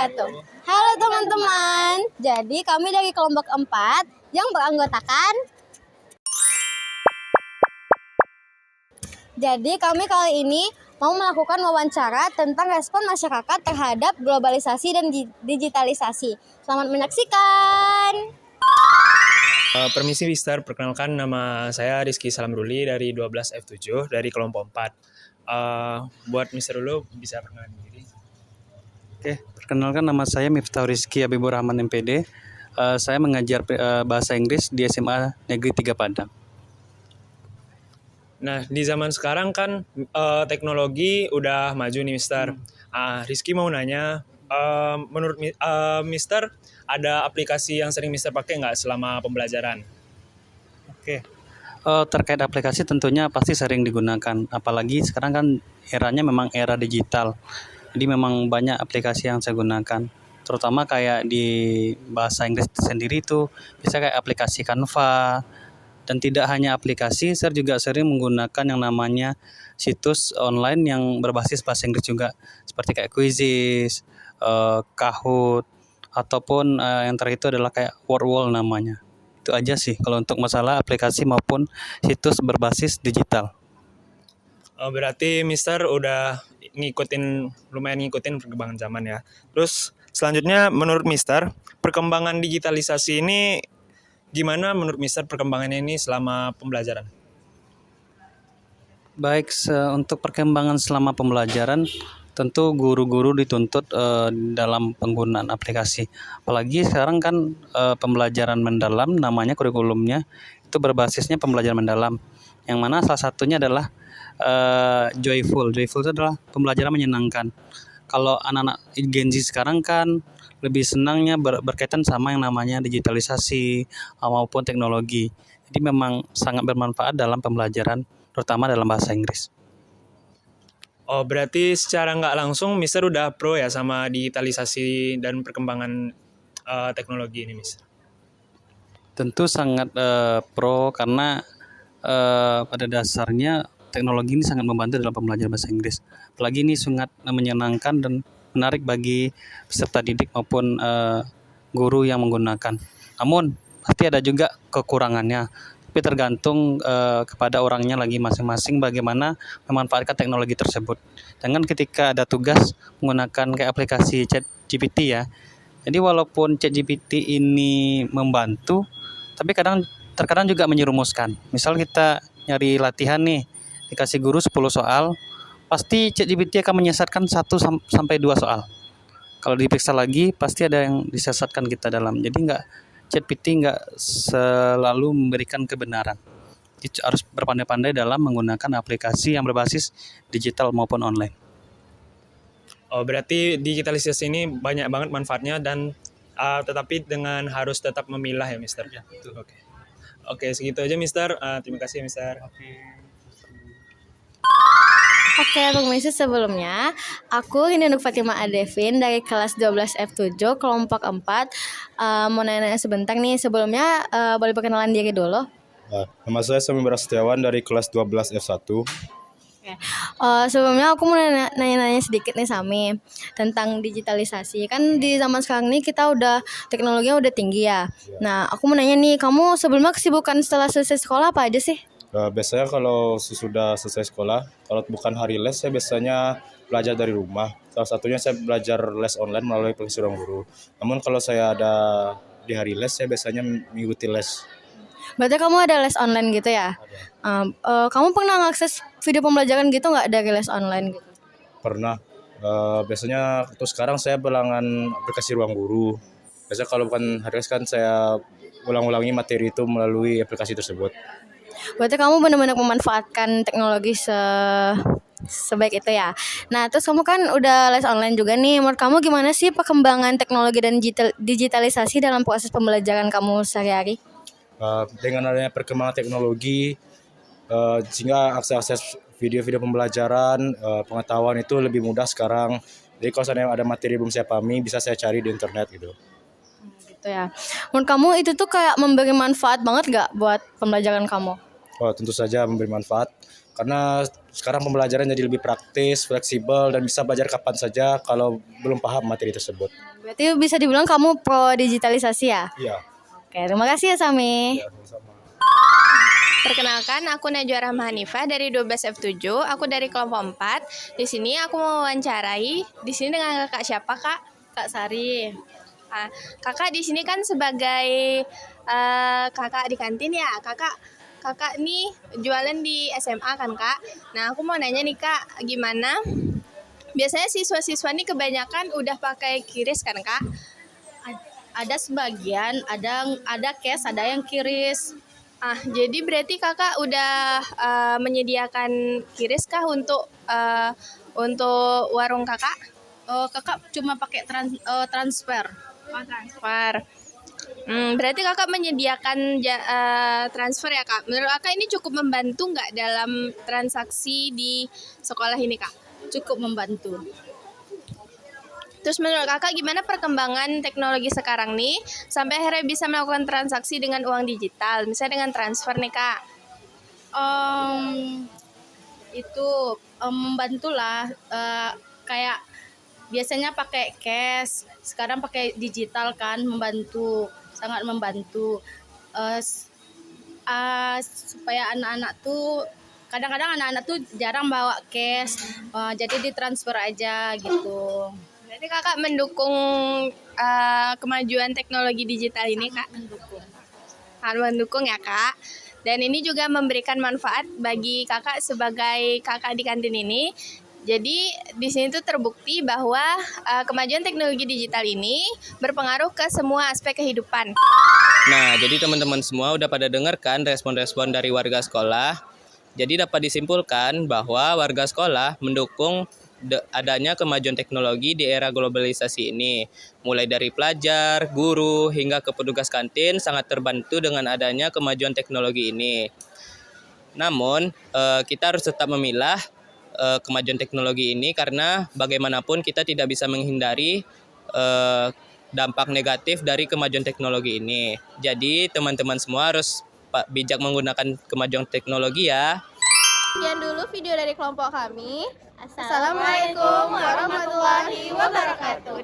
wabarakatuh. Halo teman-teman. Jadi kami dari kelompok 4 yang beranggotakan. Jadi kami kali ini mau melakukan wawancara tentang respon masyarakat terhadap globalisasi dan digitalisasi. Selamat menyaksikan. Permisi Mister, perkenalkan nama saya Rizky Salamruli dari 12F7 dari kelompok 4. Buat Mister dulu bisa perkenalkan diri. Oke, perkenalkan nama saya Miftah Rizky Habibur Rahman MPD. Saya mengajar bahasa Inggris di SMA Negeri 3 Padang. Nah, di zaman sekarang kan teknologi udah maju nih Mister. Rizky mau nanya, menurut Mister, ada aplikasi yang sering Mister pakai nggak selama pembelajaran? Oke. Terkait aplikasi tentunya pasti sering digunakan. Apalagi sekarang kan eranya memang era digital. Jadi memang banyak aplikasi yang saya gunakan. Terutama kayak di bahasa Inggris sendiri itu bisa kayak aplikasi Canva. Dan tidak hanya aplikasi, saya juga sering menggunakan yang namanya situs online yang berbasis bahasa Inggris juga. Seperti kayak Quizizz, Kahoot, ataupun yang terakhir itu adalah kayak Wordwall namanya. Itu aja sih kalau untuk masalah aplikasi maupun situs berbasis digital. Berarti Mister udah lumayan ngikutin perkembangan zaman ya. Terus selanjutnya menurut Mister, perkembangan digitalisasi ini gimana menurut Mister perkembangannya ini selama pembelajaran? Baik, untuk perkembangan selama pembelajaran, tentu guru-guru dituntut dalam penggunaan aplikasi. Apalagi sekarang kan pembelajaran mendalam, namanya kurikulumnya, itu berbasisnya pembelajaran mendalam. Yang mana salah satunya adalah joyful. Joyful itu adalah pembelajaran menyenangkan. Kalau anak-anak Gen Z sekarang kan lebih senangnya berkaitan sama yang namanya digitalisasi maupun teknologi. Jadi memang sangat bermanfaat dalam pembelajaran, terutama dalam bahasa Inggris. Oh, berarti secara nggak langsung Mister udah pro ya sama digitalisasi dan perkembangan teknologi ini, Mister? Tentu sangat pro karena pada dasarnya teknologi ini sangat membantu dalam pembelajaran bahasa Inggris. Apalagi ini sangat menyenangkan dan menarik bagi peserta didik maupun guru yang menggunakan. Namun pasti ada juga kekurangannya. Tapi tergantung kepada orangnya lagi masing-masing bagaimana memanfaatkan teknologi tersebut. Dengan ketika ada tugas menggunakan kayak aplikasi ChatGPT ya. Jadi walaupun ChatGPT ini membantu, tapi terkadang juga menyerumuskan. Misal kita nyari latihan nih, dikasih guru 10 soal, pasti ChatGPT akan menyesatkan 1 sampai 2 soal. Kalau diperiksa lagi, pasti ada yang disesatkan kita dalam. Jadi ChatGPT selalu memberikan kebenaran. Jadi harus berpandai-pandai dalam menggunakan aplikasi yang berbasis digital maupun online. Oh, berarti digitalisasi ini banyak banget manfaatnya dan tetapi dengan harus tetap memilah ya, Mister? Ya, betul. Oke, segitu aja, Mister. Terima kasih, Mister. Oke, pemirsa sebelumnya, aku Hindu Fatima Adevin dari kelas 12F7 kelompok 4 mau nanya sebentar nih. Sebelumnya boleh perkenalan diri dulu. Nama saya Samimra Setiawan dari kelas 12F1. Sebelumnya aku mau nanya-nanya sedikit nih Sami tentang digitalisasi. Kan di zaman sekarang nih teknologinya udah tinggi ya. Nah, aku mau nanya nih, kamu sebelumnya kesibukan setelah selesai sekolah apa aja sih? Biasanya kalau sudah selesai sekolah, kalau bukan hari les, saya biasanya belajar dari rumah. Salah satunya saya belajar les online melalui aplikasi Ruang Guru. Namun kalau saya ada di hari les, saya biasanya mengikuti les. Berarti kamu ada les online gitu ya? Kamu pernah ngakses video pembelajaran gitu nggak dari les online gitu? Pernah. Biasanya untuk sekarang saya berlangganan aplikasi Ruang Guru. Biasanya kalau bukan hari les kan saya ulang-ulangi materi itu melalui aplikasi tersebut. Berarti kamu benar-benar memanfaatkan teknologi sebaik itu ya. Nah, terus kamu kan udah les online juga nih. Menurut kamu gimana sih perkembangan teknologi dan digitalisasi dalam proses pembelajaran kamu sehari-hari? Dengan adanya perkembangan teknologi, sehingga akses video-video pembelajaran, pengetahuan itu lebih mudah sekarang. Jadi kalau saya ada materi belum saya pahami, bisa saya cari di internet gitu. Gitu ya. Menurut kamu itu tuh kayak memberi manfaat banget gak buat pembelajaran kamu? Oh, tentu saja memberi manfaat karena sekarang pembelajaran jadi lebih praktis, fleksibel dan bisa belajar kapan saja kalau belum paham materi tersebut. Berarti bisa dibilang kamu pro digitalisasi ya? Iya. Oke, terima kasih ya Sami. Ya, sama-sama. Perkenalkan, aku Najwa Rahma Hanifah dari 12F7. Aku dari kelompok 4. Di sini aku mau wawancarai. Di sini dengan kakak siapa, Kak? Kak Sari. Kakak di sini kan sebagai kakak di kantin ya. Kakak nih jualan di SMA kan, Kak? Nah, aku mau nanya nih, Kak, gimana? Biasanya siswa-siswa nih kebanyakan udah pakai QRIS kan, Kak? Ada sebagian, ada cash, ada yang kiris. Jadi berarti kakak udah menyediakan QRIS kah untuk warung kakak? Kakak cuma pakai transfer. Transfer. Berarti kakak menyediakan transfer ya, Kak? Menurut kakak ini cukup membantu nggak dalam transaksi di sekolah ini, Kak? Cukup membantu. Terus menurut kakak gimana perkembangan teknologi sekarang nih sampai akhirnya bisa melakukan transaksi dengan uang digital, misalnya dengan transfer nih, Kak? Itu membantulah, kayak biasanya pakai cash, sekarang pakai digital kan, membantu, sangat membantu. Supaya anak-anak tuh kadang-kadang anak-anak tuh jarang bawa cash, jadi ditransfer aja gitu. Berarti kakak mendukung kemajuan teknologi digital ini, Kak? Sangat mendukung ya, Kak. Dan ini juga memberikan manfaat bagi kakak sebagai kakak di kantin ini. Jadi di sini tuh terbukti bahwa kemajuan teknologi digital ini berpengaruh ke semua aspek kehidupan. Nah, jadi teman-teman semua udah pada dengarkan respon-respon dari warga sekolah. Jadi dapat disimpulkan bahwa warga sekolah mendukung adanya kemajuan teknologi di era globalisasi ini. Mulai dari pelajar, guru, hingga ke petugas kantin sangat terbantu dengan adanya kemajuan teknologi ini. Namun, kita harus tetap memilah kemajuan teknologi ini karena bagaimanapun kita tidak bisa menghindari dampak negatif dari kemajuan teknologi ini. Jadi teman-teman semua harus bijak menggunakan kemajuan teknologi ya. Sekian dulu video dari kelompok kami. Assalamualaikum warahmatullahi wabarakatuh.